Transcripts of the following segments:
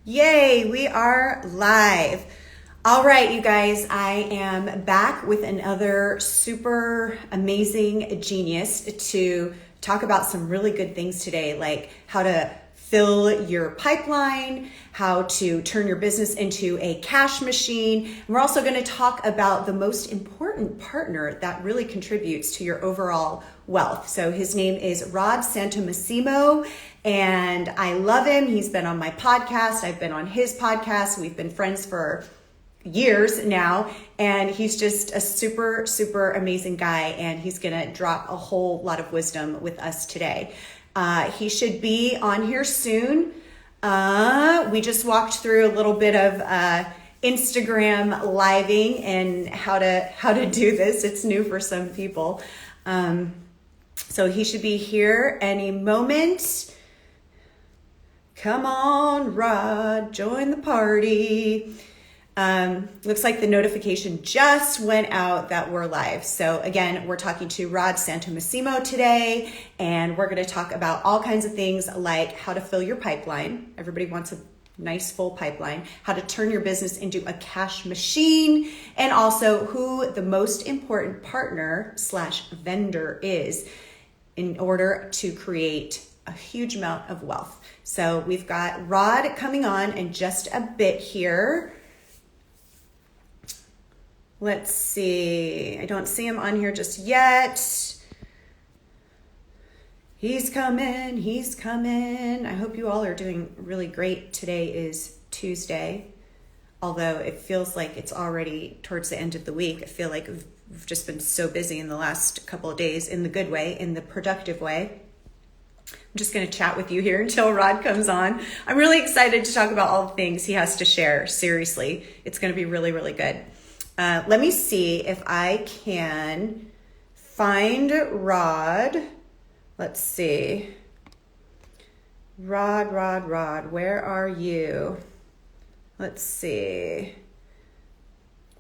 Yay, we are live. All right, you guys, I am back with another super amazing genius to talk about some really good things today, like how to fill your pipeline, how to turn your business into a cash machine. And we're also going to talk about the most important partner that really contributes to your overall wealth. So his name is Rod Massimo, and I love him. He's been on my podcast. I've been on his podcast. We've been friends for years now, and he's just a super, super amazing guy, and he's gonna drop a whole lot of wisdom with us today. He should be on here soon. We just walked through a little bit of Instagram living and how to do this. It's new for some people. So he should be here any moment. Come on, Rod, join the party. Looks like the notification just went out that we're live. So again, we're talking to Rod Massimo today, and we're going to talk about all kinds of things like how to fill your pipeline. Everybody wants a nice full pipeline, how to turn your business into a cash machine, and also who the most important partner / vendor is in order to create a huge amount of wealth. So we've got Rod coming on in just a bit here. Let's see. I don't see him on here just yet. He's coming. He's coming. I hope you all are doing really great. Today is Tuesday, although it feels like it's already towards the end of the week. I feel like we've just been so busy in the last couple of days, in the good way, in the productive way. I'm just going to chat with you here until Rod comes on. I'm really excited to talk about all the things he has to share. Seriously, it's going to be really, really good. Let me see if I can find Rod. Let's see. Rod, where are you? Let's see.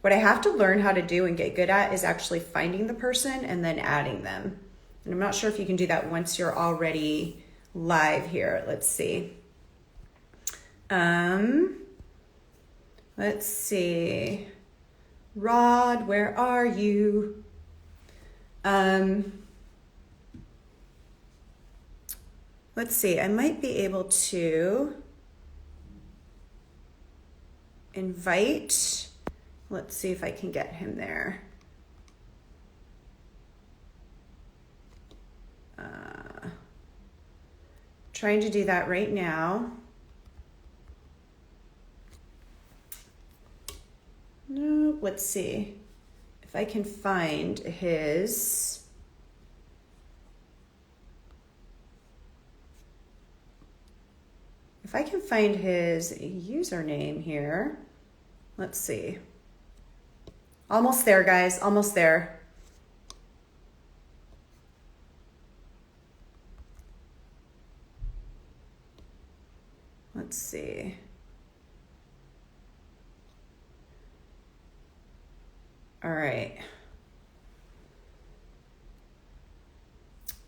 What I have to learn how to do and get good at is actually finding the person and then adding them. And I'm not sure if you can do that once you're already live here. Let's see. Let's see. Rod, where are you? Let's see. I might be able to invite. Let's see if I can get him there. Trying to do that right now. No, let's see if I can find his. If I can find his username here. Let's see. Almost there, guys. Almost there. Let's see. All right.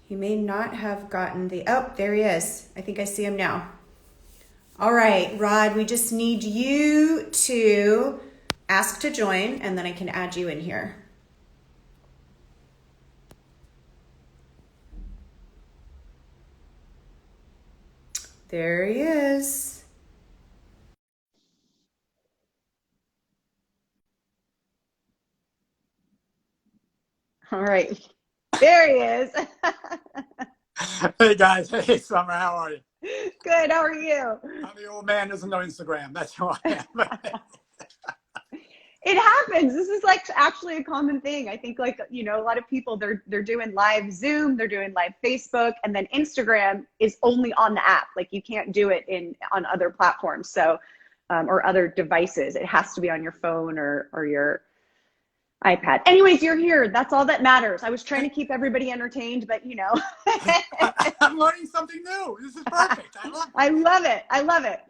He may not have gotten the, oh, there he is. I think I see him now. All right, Rod, we just need you to ask to join, and then I can add you in here. There he is. All right. There he is. Hey guys, hey Summer, how are you? Good, how are you? I'm the old man who doesn't know Instagram. That's who I am. It happens. This is like actually a common thing. I think like, a lot of people, they're doing live Zoom, they're doing live Facebook, and then Instagram is only on the app. Like you can't do it on other platforms. So, or other devices. It has to be on your phone or your iPad. Anyways, you're here. That's all that matters. I was trying to keep everybody entertained, but I'm learning something new. This is perfect. I love it. I love it. I love it.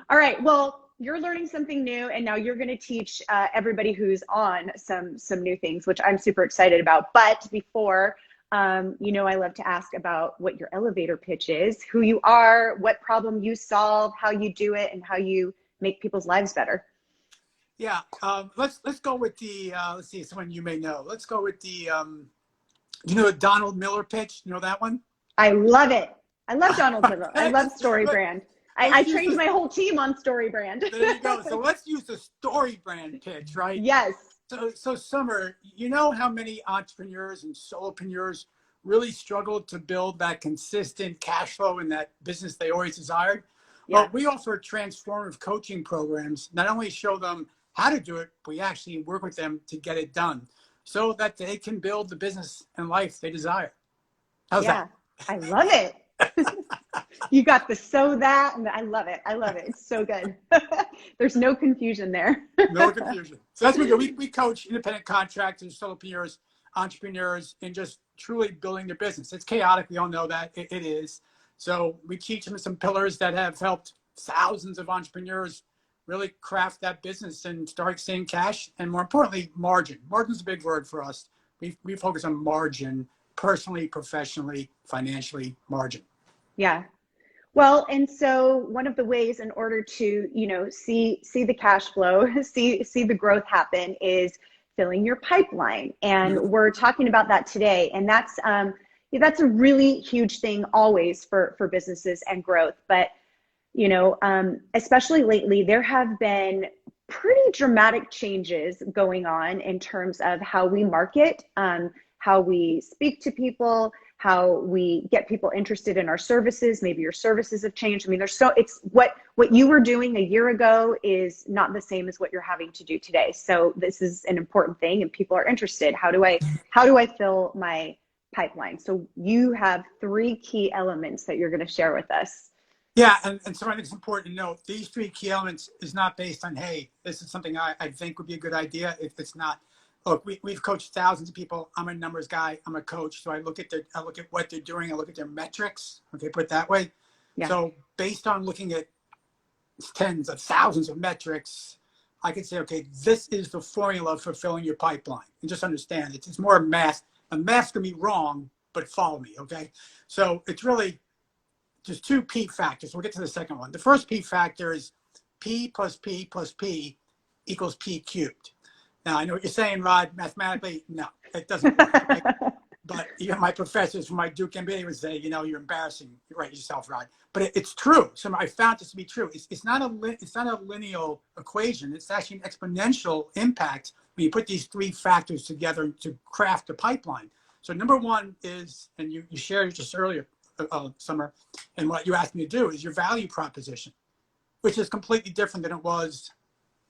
All right. Well, you're learning something new, and now you're going to teach everybody who's on some new things, which I'm super excited about. But before, I love to ask about what your elevator pitch is, who you are, what problem you solve, how you do it, and how you make people's lives better. Yeah. Let's go with the let's see, someone you may know. Let's go with the you know the Donald Miller pitch. You know that one? I love it. I love Donald Miller. I love Story Let- Brand. I let's use trained this. my whole team on Story Brand. There you go. So let's use the story brand pitch, right? Yes. So Summer, you know how many entrepreneurs and solopreneurs really struggle to build that consistent cash flow in that business they always desired? Yeah. Well, we offer transformative coaching programs, not only show them how to do it, we actually work with them to get it done so that they can build the business and life they desire. How's Yeah. that? I love it. You got the so that, and I love it. I love it. It's so good. There's no confusion there. No confusion. So that's what we do. We coach independent contractors, solopreneurs, entrepreneurs in just truly building their business. It's chaotic. We all know that. It is. So we teach them some pillars that have helped thousands of entrepreneurs really craft that business and start seeing cash. And more importantly, margin. Margin's a big word for us. We focus on margin, personally, professionally, financially, margin. Yeah. Well, and so one of the ways in order to, see the cash flow, see the growth happen is filling your pipeline. And we're talking about that today. And that's a really huge thing always for businesses and growth. But, especially lately, there have been pretty dramatic changes going on in terms of how we market, how we speak to people, how we get people interested in our services. Maybe your services have changed. I mean, it's what you were doing a year ago is not the same as what you're having to do today. So this is an important thing and people are interested. How do I fill my pipeline? So you have 3 key elements that you're going to share with us. Yeah, and so I think it's important to note these 3 key elements is not based on, hey, this is something I think would be a good idea. If it's not, look, we've coached thousands of people. I'm a numbers guy. I'm a coach. So I look at what they're doing. I look at their metrics. Okay, put it that way. Yeah. So based on looking at tens of thousands of metrics, I can say, okay, this is the formula for filling your pipeline. And just understand it's more math. And math's gonna be wrong, but follow me, okay? So it's really just 2 P factors. We'll get to the second one. The first P factor is P plus P plus P equals P cubed. Now, I know what you're saying, Rod, mathematically, no, it doesn't work. Right? But even my professors from my Duke MBA would say, you're embarrassing. You're right yourself, Rod. But it's true. So I found this to be true. It's not a linear equation. It's actually an exponential impact when you put these 3 factors together to craft a pipeline. So number 1 is, and you shared it just earlier, Summer, and what you asked me to do is your value proposition, which is completely different than it was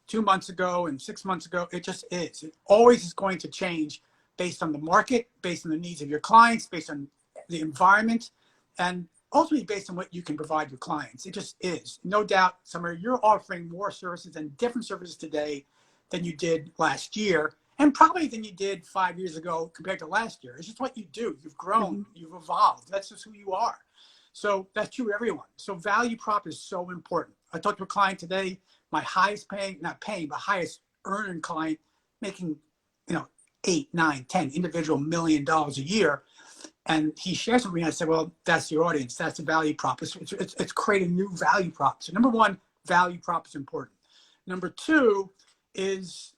2 months ago and 6 months ago. It just is. It always is going to change based on the market, based on the needs of your clients, based on the environment, and ultimately based on what you can provide your clients. It just is. No doubt, Summer, you're offering more services and different services today than you did last year, and probably than you did 5 years ago compared to last year. It's just what you do. You've grown, you've evolved. That's just who you are. So that's true to everyone. So value prop is so important. I talked to a client today, my highest paying, not paying, but highest earning client, making, 8, 9, 10 individual $1 million a year. And he shares with me, and I said, well, that's your audience. That's the value prop. It's creating new value props. So number 1, value prop is important. Number 2 is,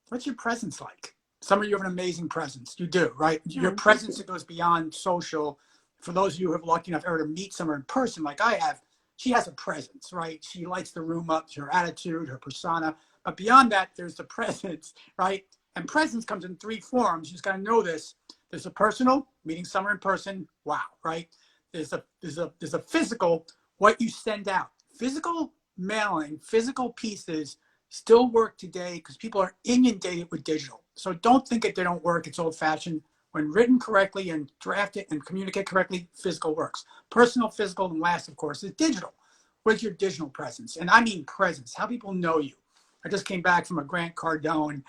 what's your presence like? Some of you have an amazing presence. You do, right? Your presence that goes beyond social. For those of you who have lucky enough ever to meet someone in person like I have, she has a presence, right? She lights the room up, her attitude, her persona. But beyond that, there's the presence, right? And presence comes in 3 forms. You just got to know this. There's a personal, meeting someone in person. Wow, right? There's a physical, what you send out. Physical mailing, physical pieces still work today because people are inundated with digital. So don't think that they don't work. It's old fashioned. When written correctly and drafted and communicate correctly, physical works. Personal, physical, and last, of course, is digital. What's your digital presence? And I mean presence, how people know you. I just came back from a Grant Cardone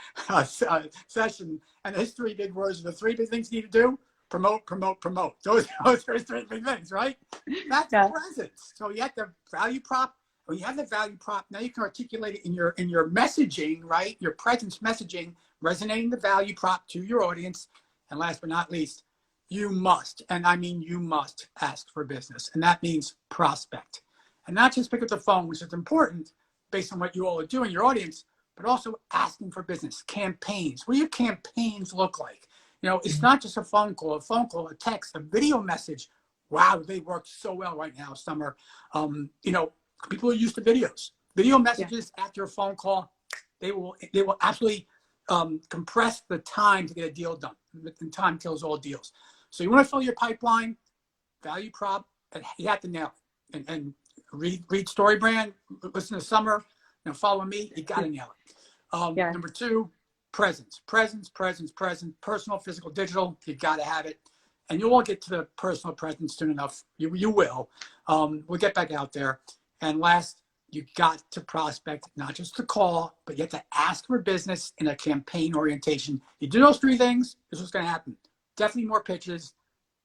session, and his 3 big words are the 3 big things you need to do: promote, promote, promote. Those are 3 big things, right? That's presence. So you have the value prop. When you have the value prop, now you can articulate it in your messaging, right? Your presence messaging, resonating the value prop to your audience. And last but not least, you must, and I mean you must, ask for business. And that means prospect. And not just pick up the phone, which is important, based on what you all are doing, your audience, but also asking for business, campaigns. What do your campaigns look like? It's not just a phone call, a text, a video message. Wow, they work so well right now, Summer. People are used to videos. Video messages after a phone call, they will absolutely compress the time to get a deal done. And time kills all deals. So you want to fill your pipeline, value prop, and you have to nail it. And read StoryBrand, listen to Summer, follow me, you got to nail it. Number 2, presence, personal, physical, digital, you got to have it. And you'll all get to the personal presence soon enough. You will. We'll get back out there. And last, you got to prospect, not just to call, but you have to ask for business in a campaign orientation. You do those 3 things, this is what's going to happen. Definitely more pitches,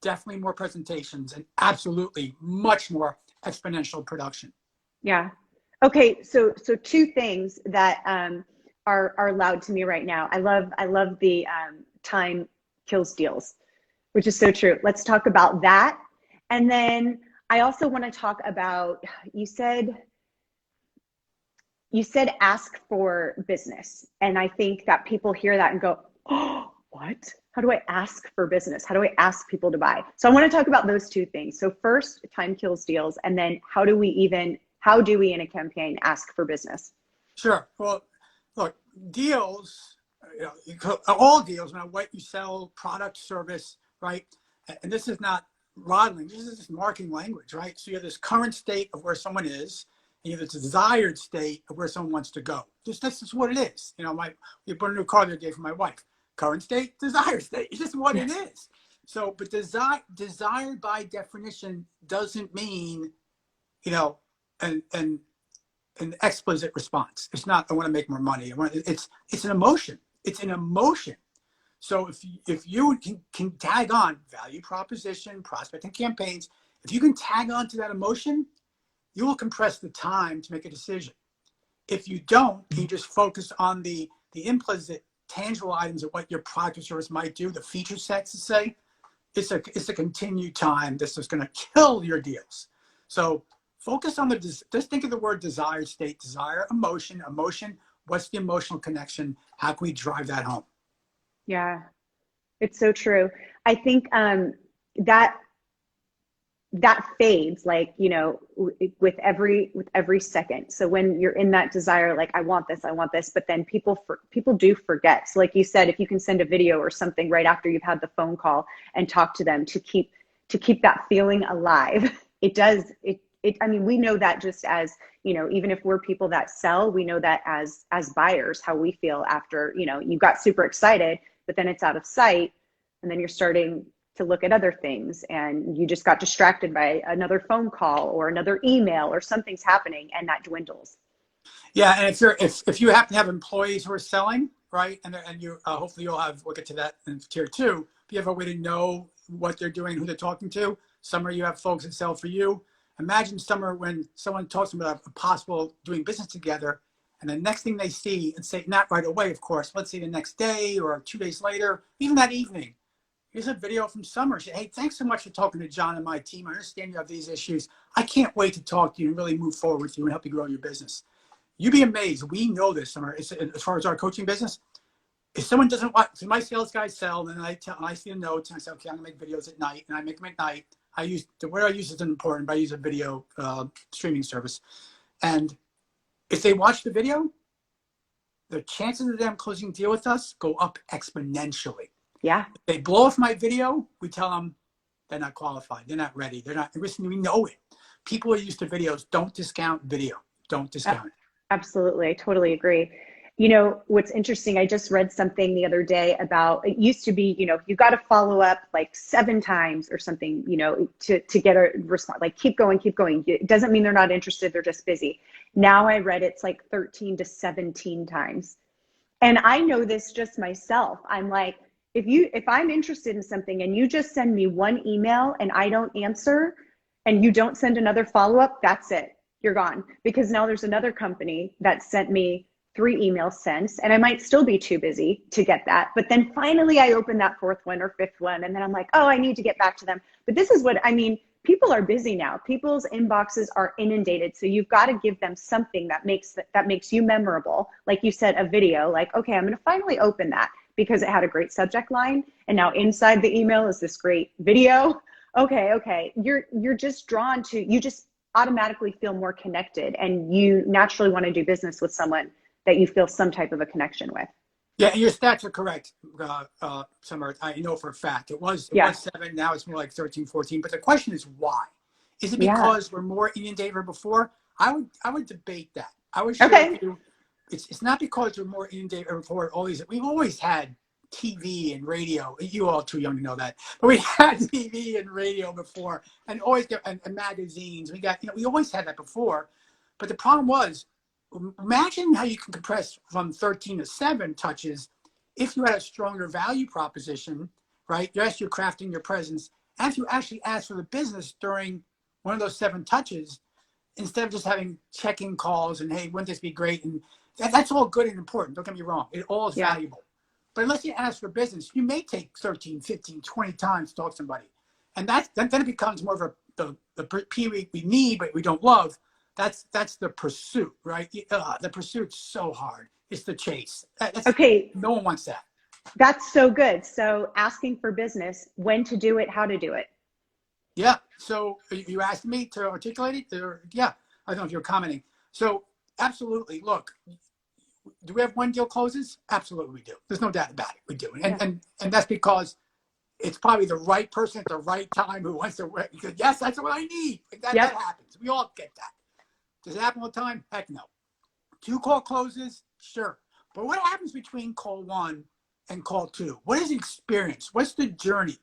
definitely more presentations, and absolutely much more exponential production. Yeah. Okay. So 2 things that are loud to me right now. I love the time kills deals, which is so true. Let's talk about that. And then I also want to talk about, you said ask for business. And I think that people hear that and go, oh, what? How do I ask for business? How do I ask people to buy? So I want to talk about those 2 things. So first, time kills deals. And then how do we in a campaign ask for business? Sure. Well, look, deals, all deals, no matter what you sell, product, service, right? And this is not modeling, this is just marketing language, right? So you have this current state of where someone is, and you have this desired state of where someone wants to go. That's just what it is. We bought a new car the other day for my wife. Current state, desired state. It's just what it is. So, but desired by definition doesn't mean, an explicit response. It's not, I want to make more money. It's an emotion. It's an emotion. So if you can tag on value proposition, prospecting campaigns, if you can tag on to that emotion, you will compress the time to make a decision. If you don't, you just focus on the implicit tangible items of what your product or service might do, the feature sets to say, it's a continued time that's just going to kill your deals. So focus on just think of the word desired state, desire, emotion, what's the emotional connection? How can we drive that home? Yeah, it's so true. I think that fades, like, with every second. So when you're in that desire, like, I want this, but then people do forget. So like you said, if you can send a video or something right after you've had the phone call and talk to them to keep that feeling alive, I mean, we know that just as, even if we're people that sell, we know that as buyers, how we feel after, you got super excited, but then it's out of sight, and then you're starting to look at other things, and you just got distracted by another phone call or another email, or something's happening, and that dwindles. Yeah, and if you happen to have employees who are selling, right, and you hopefully we'll get to that in tier 2. If you have a way to know what they're doing, who they're talking to, somewhere you have folks that sell for you. Imagine somewhere when someone talks about a possible doing business together, and the next thing they see, and say, not right away, of course, let's say the next day or 2 days later, even that evening, here's a video from Summer. She said, hey, thanks so much for talking to John and my team. I understand you have these issues. I can't wait to talk to you and really move forward with you and help you grow your business. You'd be amazed. We know this, Summer, as far as our coaching business. If someone doesn't want, so my sales guys sell, and I see the notes, and I say, okay, I'm gonna make videos at night, and I make them at night. The word I use isn't important, but I use a video streaming service. And if they watch the video, the chances of them closing a deal with us go up exponentially. Yeah. If they blow off my video, we tell them they're not qualified, they're not ready, they're not listening. We know it. People are used to videos. Don't discount video. Don't discount it. Absolutely. I totally agree. What's interesting, I just read something the other day about, it used to be, you got to follow up like 7 times or something, to get a response, like keep going. It doesn't mean they're not interested. They're just busy. Now I read it's like 13 to 17 times. And I know this just myself. I'm like, if I'm interested in something and you just send me 1 email and I don't answer, and you don't send another follow-up, that's it. You're gone. Because now there's another company that sent me 3 emails since, and I might still be too busy to get that. But then finally I open that 4th one or 5th one, and then I'm like, oh, I need to get back to them. But this is what I mean. people are busy now. People's inboxes are inundated. So you've got to give them something that makes you memorable. Like you said, a video, like, okay, I'm going to finally open that because it had a great subject line. And now inside the email is this great video. Okay. You're just drawn to, you just automatically feel more connected, and you naturally want to do business with someone that you feel some type of a connection with. Yeah, and your stats are correct, Summer. I know for a fact. It was 7, now it's more like 13, 14. But the question is why? Is it because we're more inundated than before? I would debate that. I would share with you, it's not because we're more inundated before. We've always had TV and radio. You all too young to know that, but we had TV and radio before, and always and magazines. We always had that before. But the problem was, imagine how you can compress from 13 to 7 touches if you had a stronger value proposition, right? Yes, you're crafting your presence. And if you actually ask for the business during one of those 7 touches, instead of just having check-in calls and, hey, wouldn't this be great? And that's all good and important. Don't get me wrong. It all is valuable. But unless you ask for business, you may take 13, 15, 20 times to talk to somebody. And then it becomes more of the P we need, but we don't love. That's the pursuit, right? The pursuit's so hard. It's the chase. No one wants that. That's so good. So asking for business, when to do it, how to do it. Yeah. So you asked me to articulate it? Yeah. I don't know if you're commenting. So absolutely. Look, do we have one deal closes? Absolutely we do. There's no doubt about it. We do. And that's because it's probably the right person at the right time who wants to, because yes, that's what I need. That happens. We all get that. Does it happen all the time? Heck no. 2 call closes? Sure. But what happens between call 1 and call 2? What is the experience? What's the journey?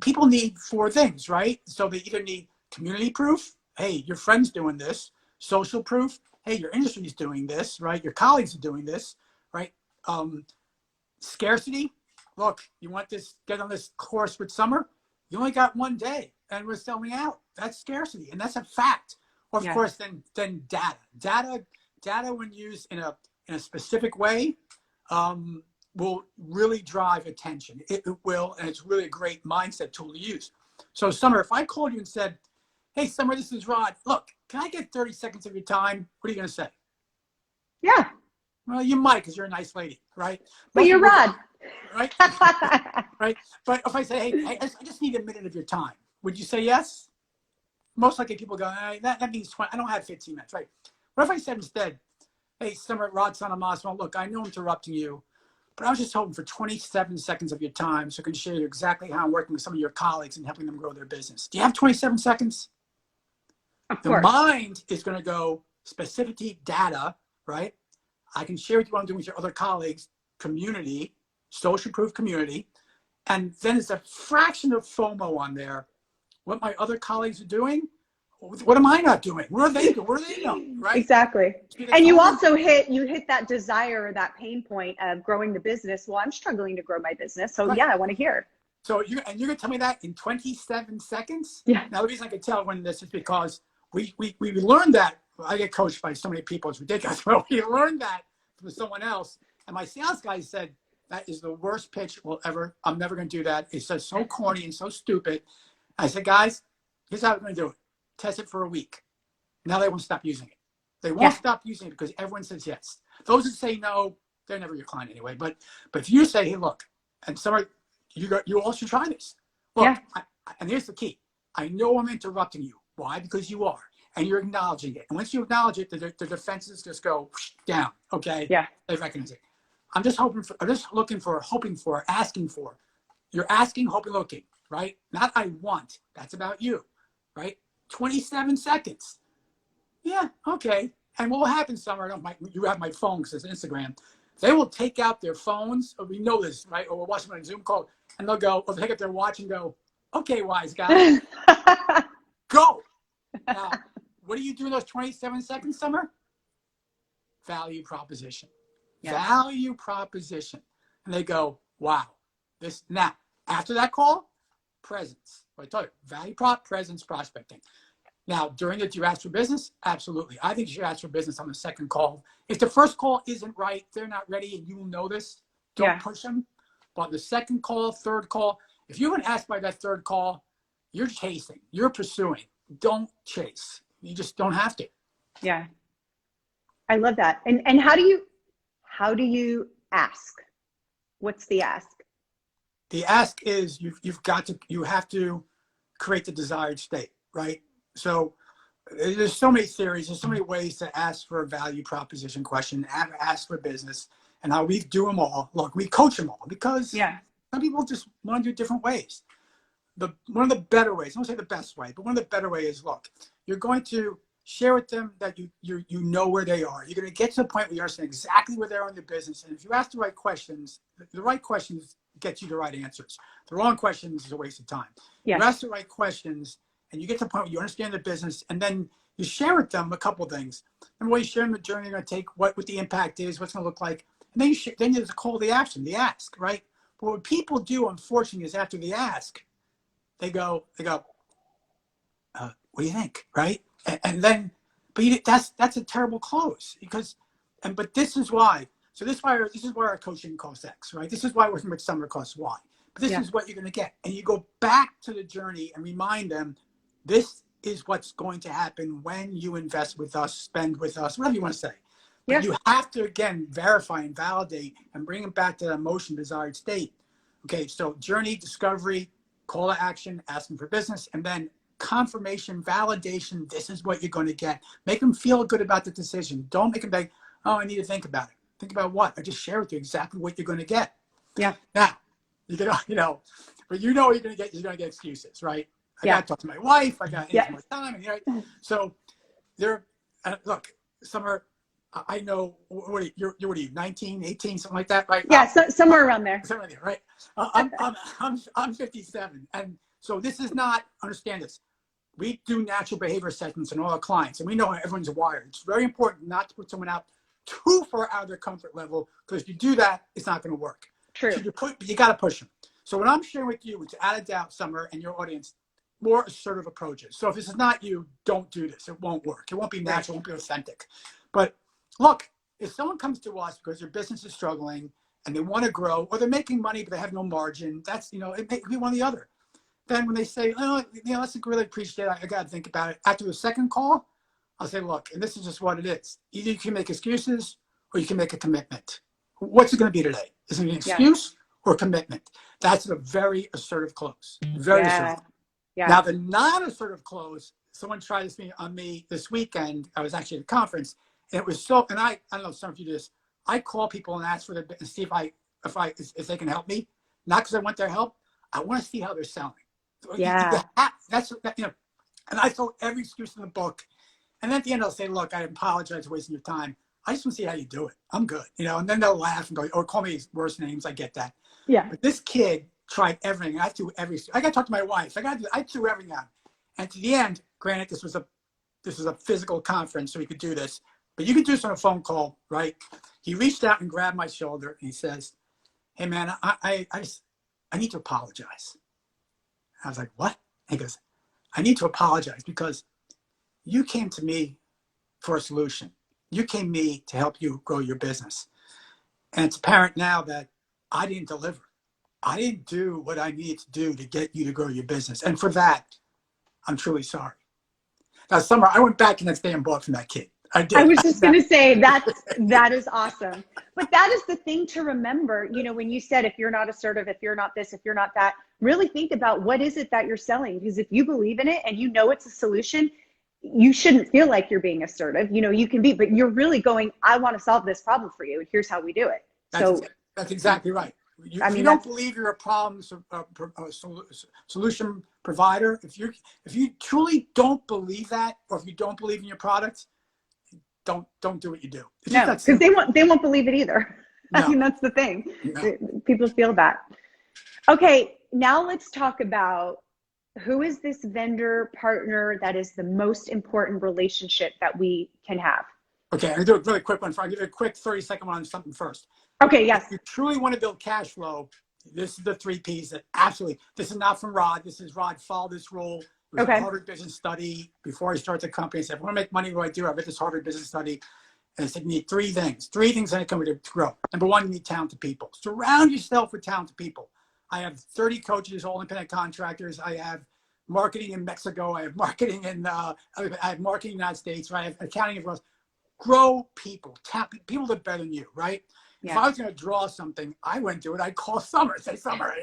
People need 4 things, right? So they either need community proof. Hey, your friend's doing this. Social proof. Hey, your industry is doing this, right? Your colleagues are doing this, right? Scarcity. Look, you want this, get on this course with Summer? You only got 1 day and we're selling out. That's scarcity. And that's a fact. Of course, then data when used in a specific way will really drive attention. It will, and it's really a great mindset tool to use. So Summer, if I called you and said, hey, Summer, this is Rod. Look, can I get 30 seconds of your time? What are you going to say? Yeah. Well, you might, because you're a nice lady, right? But you're Rod. Right? Right? But if I say, hey, I just need a minute of your time, would you say yes? Most likely people go, that means 20. I don't have 15 minutes, right? What if I said instead, hey, Summer, Rod, son of Massimo, look, I know I'm interrupting you, but I was just hoping for 27 seconds of your time so I can share you exactly how I'm working with some of your colleagues and helping them grow their business. Do you have 27 seconds? Of the course. mind is going to go specificity, data, right? I can share with you what I'm doing with your other colleagues, community, social proof community. And then there's a fraction of FOMO on there. What my other colleagues are doing, what am I not doing? What are they doing? What are they doing? Right? Exactly. And you also hit that desire or that pain point of growing the business. Well, I'm struggling to grow my business. So I want to hear. So you're going to tell me that in 27 seconds? Yeah. Now the reason I can tell when this is because we learned that. I get coached by so many people, it's ridiculous. But we learned that from someone else. And my sales guy said, that is the worst pitch I'm never going to do that. It's just so corny and so stupid. I said, guys, here's how we're going to do it. Test it for a week. Now they won't stop using it. They won't stop using it because everyone says yes. Those that say no, they're never your client anyway. But if you say, hey, look, and somebody, you all should try this. Look, and here's the key. I know I'm interrupting you. Why? Because you are. And you're acknowledging it. And once you acknowledge it, the defenses just go down. Okay? Yeah. They recognize it. I'm just asking for. You're asking, hoping, looking, right? Not I want. That's about you, right? 27 seconds. Yeah, okay. And what will happen, Summer? You have my phone because it's Instagram. They will take out their phones, or we know this, right? Or we're watching on a Zoom call, and they'll take up their watch and go, okay, wise guy, go. Now, what do you do in those 27 seconds, Summer? Value proposition. Yes. Value proposition. And they go, wow. Now, after that call, presence. I told you, value prop, presence, prospecting. Now, do you ask for business? Absolutely. I think you should ask for business on the second call. If the first call isn't right, they're not ready, and you will know this, don't push them. But the second call, third call, if you haven't asked by that third call, You're chasing, you're pursuing. Don't chase. You just don't have to. Yeah. I love that. And how do you ask? What's the ask? The ask is you have to create the desired state, right? So there's so many theories, there's so many ways to ask for a value proposition question, ask for business, and how we do them all. Look, we coach them all because some people just want to do different ways. One of the better ways, I don't say the best way, but one of the better ways is, look, you're going to share with them that you know where they are. You're going to get to the point where you understand exactly where they are in their business. And if you ask the right questions, the right questions get you the right answers. The wrong questions is a waste of time. Yes. You ask the right questions and you get to the point where you understand the business, and then you share with them a couple of things. And when you share them the journey you're going to take, what the impact is, what's going to look like. And then then there's a call to action, the ask, right? But what people do, unfortunately, is after the ask, they go, what do you think, right? And then, but that's a terrible close but this is why. So this is why our coaching costs X, right? This is why working with Summer costs Y. But this is what you're going to get. And you go back to the journey and remind them, this is what's going to happen when you invest with us, spend with us, whatever you want to say. But you have to, again, verify and validate and bring them back to that emotion desired state. Okay, so journey, discovery, call to action, asking for business, and then confirmation, validation. This is what you're going to get. Make them feel good about the decision. Don't make them think, oh, I need to think about it. Think about what? I just share with you exactly what you're going to get. Yeah. Now, but you're going to get. You're going to get excuses, right? I got to talk to my wife. I got more time. And, so there. Look, Summer. I know. What are you? 19, 18, something like that, right? Yeah, somewhere around there. Somewhere there, right? I'm 57, and so this is not. Understand this. We do natural behavior assessments in all our clients, and we know how everyone's wired. It's very important not to put someone out too far out of their comfort level, because if you do that, it's not going to work. True. So you got to push them. So what I'm sharing with you, without a doubt, Summer, and your audience, more assertive approaches. So if this is not you, don't do this. It won't work. It won't be natural. It won't be authentic. But look, if someone comes to us because their business is struggling and they want to grow, or they're making money but they have no margin, that's, it may be one or the other. Then when they say, that's really appreciate it, I got to think about it. After the second call, I'll say, look, and this is just what it is. Either you can make excuses or you can make a commitment. What's it going to be today? Is it an excuse or commitment? That's a very assertive close. Very assertive. Yeah. Now, the non-assertive close, someone tried this on me this weekend. I was actually at a conference, and it was and I don't know if some of you do this. I call people and ask for their, and see if they can help me. Not because I want their help. I want to see how they're selling. Yeah. And I throw every excuse in the book. And then at the end, I'll say, look, I apologize for wasting your time. I just want to see how you do it. I'm good. And then they'll laugh and go, or call me worse names. I get that. Yeah. But this kid tried everything. I got to talk to my wife. I threw everything out. And to the end, granted, this was a physical conference, so we could do this. But you could do this on a phone call, right? He reached out and grabbed my shoulder, and he says, hey, man, I need to apologize. I was like, what? He goes, I need to apologize because you came to me for a solution. You came to me to help you grow your business. And it's apparent now that I didn't deliver. I didn't do what I needed to do to get you to grow your business. And for that, I'm truly sorry. Now, Summer, I went back the next day and bought from that kid. I did. I was just going to say that is awesome. But that is the thing to remember, when you said, if you're not assertive, if you're not this, if you're not that, really think about what is it that you're selling? Because if you believe in it and you know it's a solution, you shouldn't feel like you're being assertive. You can be, but you're really going, I want to solve this problem for you, and here's how we do it. That's exactly right. If you don't believe you're a problem solution provider, if you truly don't believe that, or if you don't believe in your products, don't do what you do. No, because they won't believe it either. No. I mean, that's the thing. No. People feel that. Okay, now let's talk about who is this vendor partner that is the most important relationship that we can have. Okay, I'm gonna do a really quick one. I'll give you a quick 30-second one on something first. Okay, yes. If you truly want to build cash flow, this is the 3 Ps that absolutely, this is not from Rod. This is Rod, follow this rule. It was a Harvard business study before I started the company. I said, if I want to make money, what do I do? I read this Harvard business study. And I said, you need 3 things. 3 things that come to grow. Number 1, you need talented people. Surround yourself with talented people. I have 30 coaches, all independent contractors. I have marketing in Mexico. I have marketing I have marketing in the United States, right? I have accounting everywhere else. Grow people, tap people that are better than you, right? Yeah. If I was going to draw something, I wouldn't do it. I'd call Summer, say, Summer,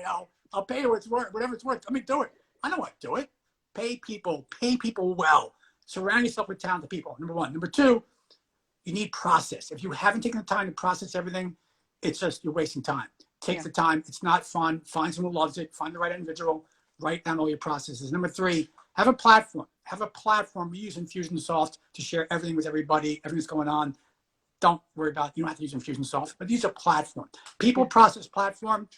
I'll pay you what it's worth, whatever it's worth. Let me do it. I know what to do it. Pay people well. Surround yourself with talented people, number one. Number two, you need process. If you haven't taken the time to process everything, it's just you're wasting time. Take the time. It's not fun. Find someone who loves it. Find the right individual. Write down all your processes. Number three, have a platform. Have a platform. We use Infusionsoft to share everything with everybody, everything that's going on. Don't worry about it. You don't have to use Infusionsoft, but use a platform. People process platform.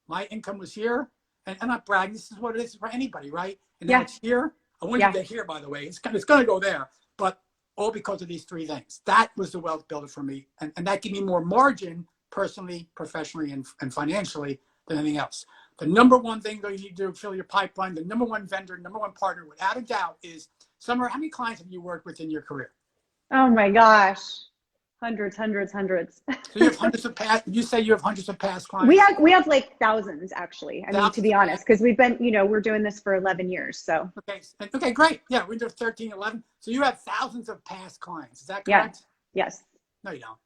My income was here, and I'm not bragging. This is what it is for anybody, right? And now it's here. I want you to get here, by the way. It's going to go there, but all because of these three things. That was the wealth builder for me, and that gave me more margin personally, professionally, and financially than anything else. The number one thing that you need to do, fill your pipeline, the number one vendor, number one partner, without a doubt, is Summer. How many clients have you worked with in your career? Oh my gosh. Hundreds. So you have hundreds of past, you say you have hundreds of past clients? We have like thousands, actually. I mean, to be honest, because we've been, we're doing this for 11 years. So. Okay, great. Yeah, we're doing 13, 11. So you have thousands of past clients. Is that correct? Yeah. Yes. No, you don't.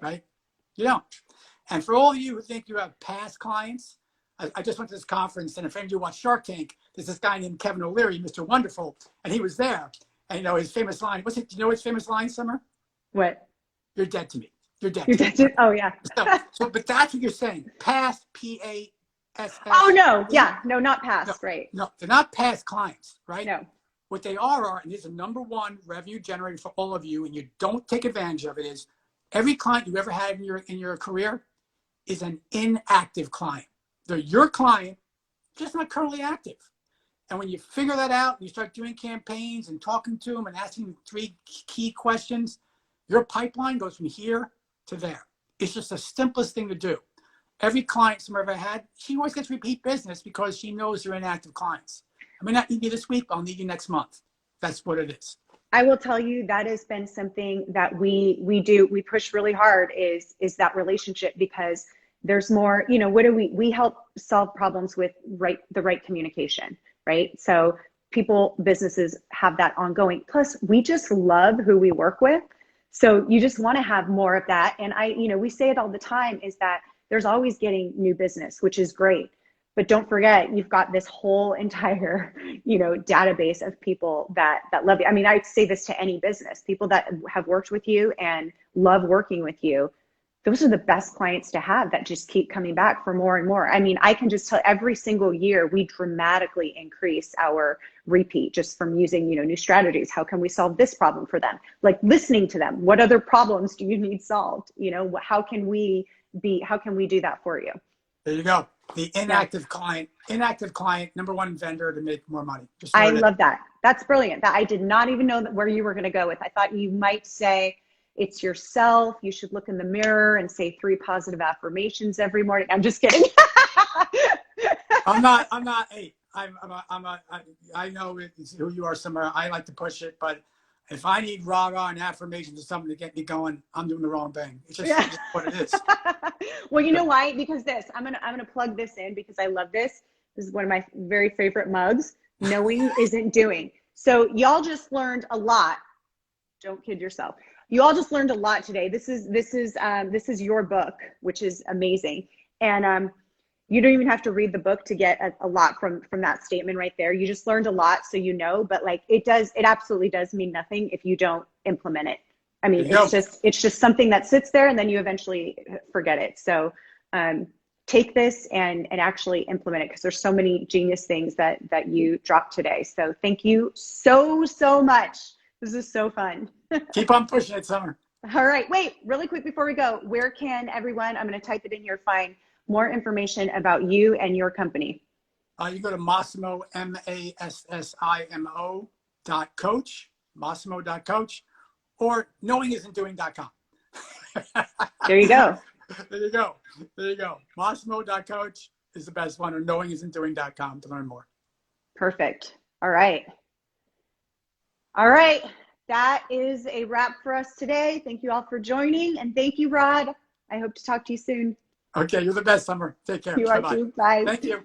Right? You don't. And for all of you who think you have past clients, I just went to this conference, and if any of you watch Shark Tank, there's this guy named Kevin O'Leary, Mr. Wonderful, and he was there. And his famous line, do you know his famous line, Summer? What? You're dead to me. You're dead. You're dead to me. Oh, yeah. But that's what you're saying. Past, P-A-S-S. Oh, no. Yeah. No, not past. No, right. No, they're not past clients, right? No. What they are, and this is the number one revenue generator for all of you, and you don't take advantage of it, is every client you ever had in your career is an inactive client. They're your client, just not currently active. And when you figure that out, and you start doing campaigns and talking to them and asking them 3 key questions, your pipeline goes from here to there. It's just the simplest thing to do. Every client Summer ever had, she always gets repeat business because she knows they're inactive clients. I may not need you this week, but I'll need you next month. That's what it is. I will tell you that has been something that we do. We push really hard is that relationship, because there's more, we help solve problems with the right communication, right? So businesses have that ongoing. Plus, we just love who we work with. So you just want to have more of that. And we say it all the time, is that there's always getting new business, which is great. But don't forget, you've got this whole entire, database of people that love you. I mean, I say this to any business, people that have worked with you and love working with you. Those are the best clients to have, that just keep coming back for more and more. I mean, I can just tell every single year we dramatically increase our repeat just from using, new strategies. How can we solve this problem for them? Like listening to them. What other problems do you need solved? How can we do that for you? There you go. The inactive client, number one vendor to make more money. I love that. That's brilliant. I did not even know where you were going to go with. I thought you might say it's yourself. You should look in the mirror and say 3 positive affirmations every morning. I'm just kidding. I'm not. Hey, I know who you are, Summer. I like to push it, but if I need rah-rah and affirmations or something to get me going, I'm doing the wrong thing. It's just what it is. Well, you know why? Because I'm gonna plug this in, because I love this. This is one of my very favorite mugs. Knowing isn't doing. So y'all just learned a lot. Don't kid yourself. You all just learned a lot today. This is your book, which is amazing. And you don't even have to read the book to get a lot from that statement right there. You just learned a lot, so but it absolutely does mean nothing if you don't implement it. I mean, it's just something that sits there and then you eventually forget it. So take this and actually implement it, because there's so many genius things that you dropped today. So thank you so much. This is so fun. Keep on pushing it, Summer. All right. Wait, really quick before we go, where can everyone, I'm going to type it in here, find more information about you and your company? You go to Massimo, Massimo.coach, Massimo.coach, or knowingisn'tdoing.com. There you go. There you go. Massimo.coach is the best one, or knowingisn'tdoing.com to learn more. Perfect. All right. That is a wrap for us today. Thank you all for joining. And thank you, Rod. I hope to talk to you soon. Okay. You're the best, Summer. Take care. You are too. Bye. Thank you.